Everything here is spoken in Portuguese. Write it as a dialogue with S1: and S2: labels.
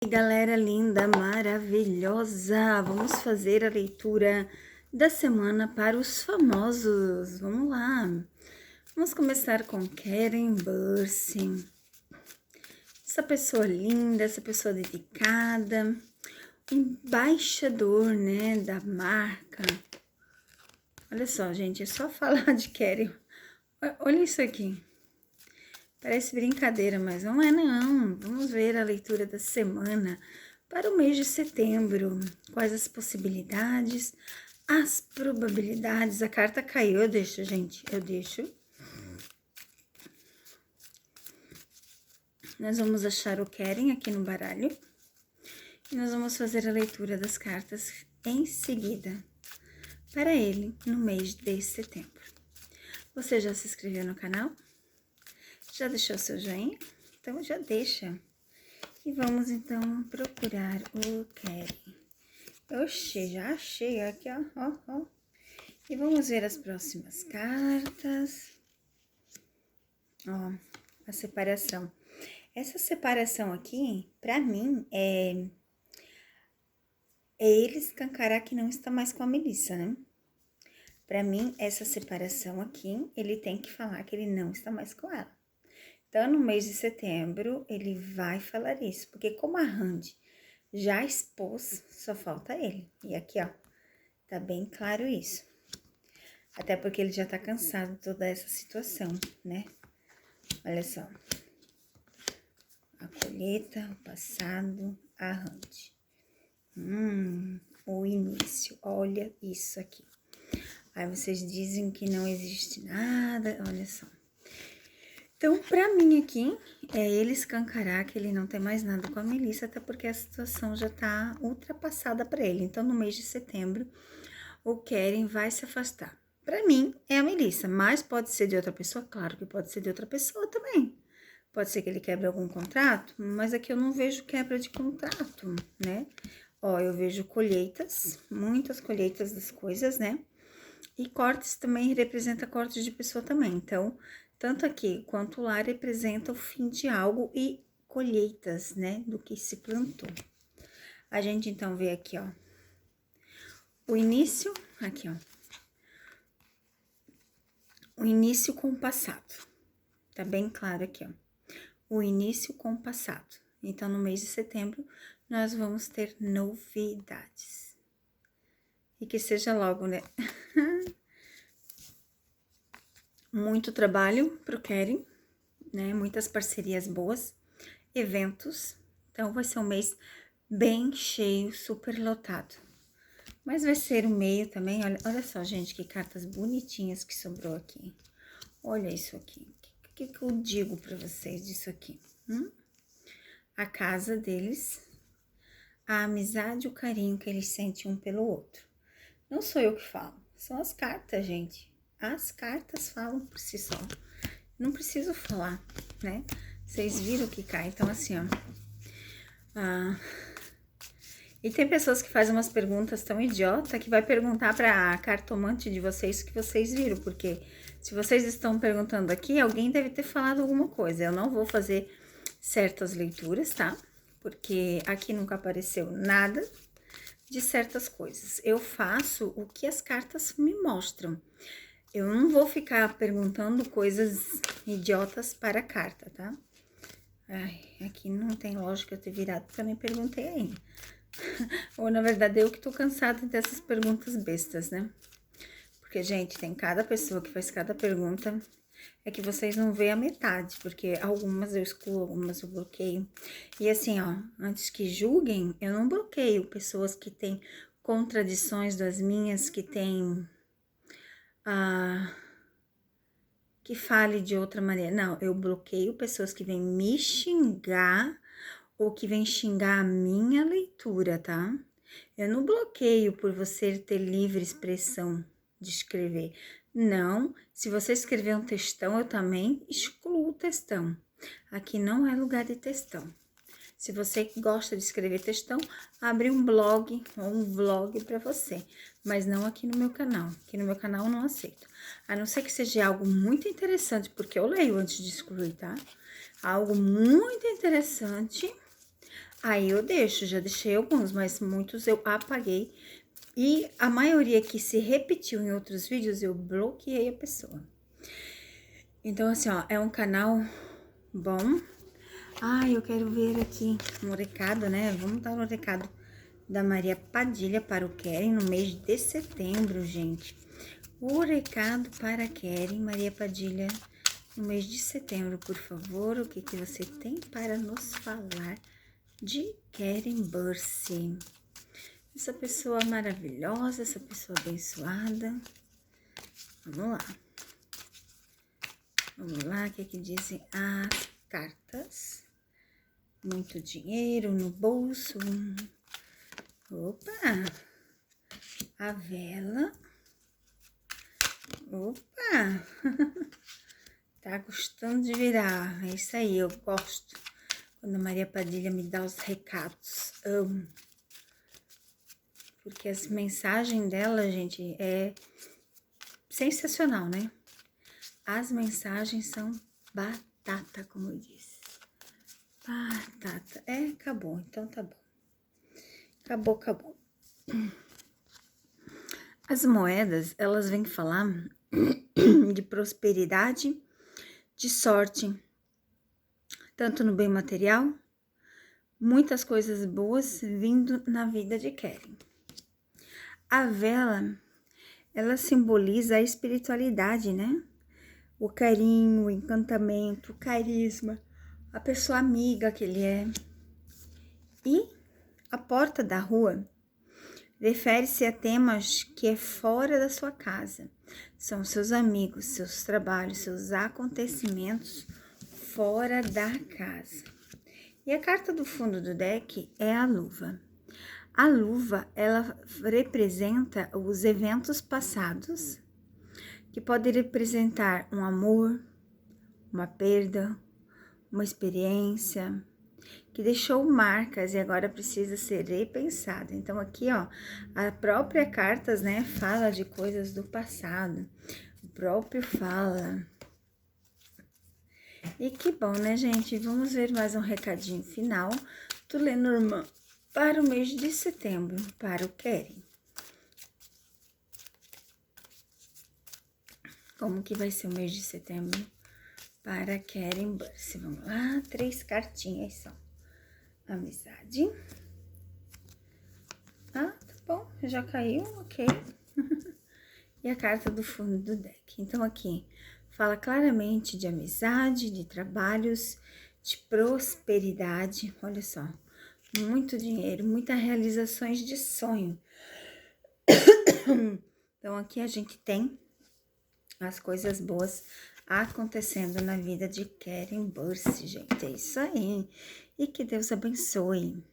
S1: E galera linda, maravilhosa, vamos fazer a leitura da semana para os famosos. Vamos lá. Vamos começar com Karen Bursing. Essa pessoa linda, essa pessoa dedicada, embaixador, né, da marca. Olha só, gente, é só falar de Karen. Olha isso aqui. Parece brincadeira, mas não é não. Vamos ver a leitura da semana para o mês de setembro. Quais as possibilidades, as probabilidades. A carta caiu, eu deixo, gente, eu deixo. Nós vamos achar o Karen aqui no baralho. E nós vamos fazer a leitura das cartas em seguida. Para ele, no mês de setembro. Você já se inscreveu no canal? Já deixou seu joinha? Então já deixa. E vamos então procurar o Karen. Oxê, já achei aqui, ó. E vamos ver as próximas cartas. Ó, a separação. Essa separação aqui, pra mim, é ele escancarar que não está mais com a Melissa, né? Pra mim, essa separação aqui, ele tem que falar que ele não está mais com ela. Então, no mês de setembro, ele vai falar isso, porque como a Randy já expôs, só falta ele. E aqui, ó, tá bem claro isso. Até porque ele já tá cansado de toda essa situação, né? Olha só. A colheita, o passado, a Randy. O início, olha isso aqui. Aí vocês dizem que não existe nada, olha só. Então, pra mim aqui, é ele escancarar que ele não tem mais nada com a Melissa, até porque a situação já tá ultrapassada pra ele. Então, no mês de setembro, o Karen vai se afastar. Pra mim, é a Melissa, mas pode ser de outra pessoa? Claro que pode ser de outra pessoa também. Pode ser que ele quebre algum contrato, mas aqui eu não vejo quebra de contrato, né? Ó, eu vejo colheitas, muitas colheitas das coisas, né? E cortes também representa cortes de pessoa também, então... Tanto aqui quanto lá representa o fim de algo e colheitas, né, do que se plantou. A gente então vê aqui, ó, o início, aqui, ó, o início com o passado. Tá bem claro aqui, ó, o início com o passado. Então, no mês de setembro, nós vamos ter novidades. E que seja logo, né? Muito trabalho pro Karen, né? Muitas parcerias boas, eventos. Então, vai ser um mês bem cheio, super lotado. Mas vai ser o meio também. Olha só, gente, que cartas bonitinhas que sobrou aqui. Olha isso aqui. O que eu digo pra vocês disso aqui? A casa deles, a amizade e o carinho que eles sentem um pelo outro. Não sou eu que falo, são as cartas, gente. As cartas falam por si só. Não preciso falar, né? Vocês viram que cai. Então, assim, ó. E tem pessoas que fazem umas perguntas tão idiota que vai perguntar pra cartomante de vocês o que vocês viram. Porque se vocês estão perguntando aqui, alguém deve ter falado alguma coisa. Eu não vou fazer certas leituras, tá? Porque aqui nunca apareceu nada de certas coisas. Eu faço o que as cartas me mostram. Eu não vou ficar perguntando coisas idiotas para a carta, tá? Ai, aqui não tem lógica eu ter virado, porque eu nem perguntei ainda. Ou, na verdade, eu que tô cansada dessas perguntas bestas, né? Porque, gente, tem cada pessoa que faz cada pergunta. É que vocês não veem a metade, porque algumas eu excluo, algumas eu bloqueio. E assim, ó, antes que julguem, eu não bloqueio pessoas que têm contradições das minhas, que têm... que fale de outra maneira. Não, eu bloqueio pessoas que vêm me xingar ou que vêm xingar a minha leitura, tá? Eu não bloqueio por você ter livre expressão de escrever. Não, se você escrever um textão, eu também excluo o textão. Aqui não é lugar de textão. Se você gosta de escrever textão, abre um blog ou um vlog para você, mas não aqui no meu canal. Aqui no meu canal eu não aceito. A não ser que seja algo muito interessante, porque eu leio antes de excluir, tá? Algo muito interessante, Aí eu deixo, já deixei alguns, mas muitos eu apaguei. E a maioria que se repetiu em outros vídeos, eu bloqueei a pessoa. Então, assim, ó, é um canal bom. Eu quero ver aqui um recado, né? Vamos dar um recado da Maria Padilha para o Keren no mês de setembro, gente. O recado para Keren, Maria Padilha, no mês de setembro, por favor. O que você tem para nos falar de Keren Bursi? Essa pessoa maravilhosa, essa pessoa abençoada. Vamos lá. Vamos lá, o que dizem as cartas? Muito dinheiro no bolso. Opa! A vela. Opa! Tá gostando de virar. É isso aí, eu gosto. Quando a Maria Padilha me dá os recados. Amo. Porque as mensagens dela, gente, é sensacional, né? As mensagens são batata, como eu disse. Batata. Acabou. Então tá bom. Acabou. As moedas, elas vêm falar de prosperidade, de sorte, tanto no bem material, muitas coisas boas vindo na vida de Keren. A vela, ela simboliza a espiritualidade, né? O carinho, o encantamento, o carisma, a pessoa amiga que ele é. E a porta da rua refere-se a temas que é fora da sua casa. São seus amigos, seus trabalhos, seus acontecimentos fora da casa. E a carta do fundo do deck é a luva. A luva, ela representa os eventos passados, que pode representar um amor, uma perda, uma experiência, que deixou marcas e agora precisa ser repensado. Então, aqui, ó, a própria cartas, né, fala de coisas do passado. O próprio fala. E que bom, né, gente? Vamos ver mais um recadinho final do Lenormand para o mês de setembro, para o Keren. Como que vai ser o mês de setembro para Keren Bursi? Vamos lá, 3 cartinhas só. Amizade. Tá bom, já caiu, ok. E a carta do fundo do deck. Então, aqui, fala claramente de amizade, de trabalhos, de prosperidade. Olha só, muito dinheiro, muitas realizações de sonho. Então, aqui a gente tem as coisas boas acontecendo na vida de Keren Bursi, gente. É isso aí. E que Deus abençoe.